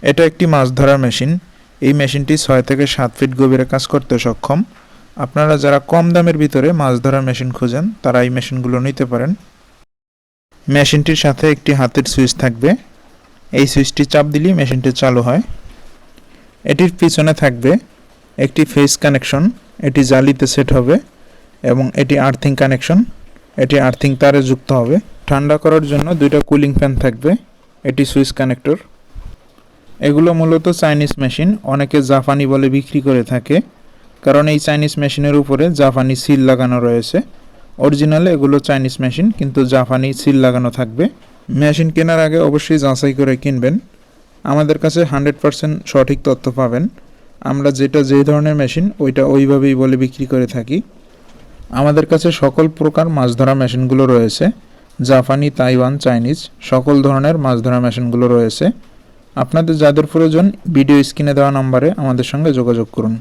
এটা একটি মাছ ধরার মেশিন। এই মেশিনটি 6 থেকে 7 ফিট গভীরে কাজ করতে সক্ষম। আপনারা যারা কম দামের ভিতরে মাছ ধরার মেশিন খুঁজেন তারা এই মেশিনগুলো নিতে পারেন। মেশিনটির সাথে একটি হাতের সুইচ থাকবে। এই সুইচটি চাপ দিলেই মেশিনটি চালু হয়। এটির পিছনে থাকবে একটি ফেস কানেকশন, এটি জালিতে সেট হবে, এবং এটি আর্থিং কানেকশন, এটি আর্থিং তারে যুক্ত হবে। ঠান্ডা করার জন্য দুইটা কুলিং ফ্যান থাকবে, এটি সুইচ কানেক্টর। এগুলো মূলত চাইনিজ মেশিন, অনেকে জাপানি বলে বিক্রি করে থাকে, কারণ এই চাইনিজ মেশিনের উপরে জাপানি সিল লাগানো রয়েছে। অরিজিনালে এগুলো চাইনিজ মেশিন, কিন্তু জাপানি সিল লাগানো থাকবে। মেশিন কেনার আগে অবশ্যই যাচাই করে কিনবেন। আমাদের কাছে 100% সঠিক তথ্য পাবেন। আমরা যেটা যে ধরনের মেশিন ওইটা ওইভাবেই বলে বিক্রি করে থাকি। আমাদের কাছে সকল প্রকার মাছ ধরা মেশিনগুলো রয়েছে, জাপানি, তাইওয়ান, চাইনিজ সকল ধরনের মাছ ধরা মেশিনগুলো রয়েছে। আপনাদের যাদের প্রয়োজন ভিডিও স্ক্রিনে দেওয়া নম্বরে আমাদের সঙ্গে যোগাযোগ করুন।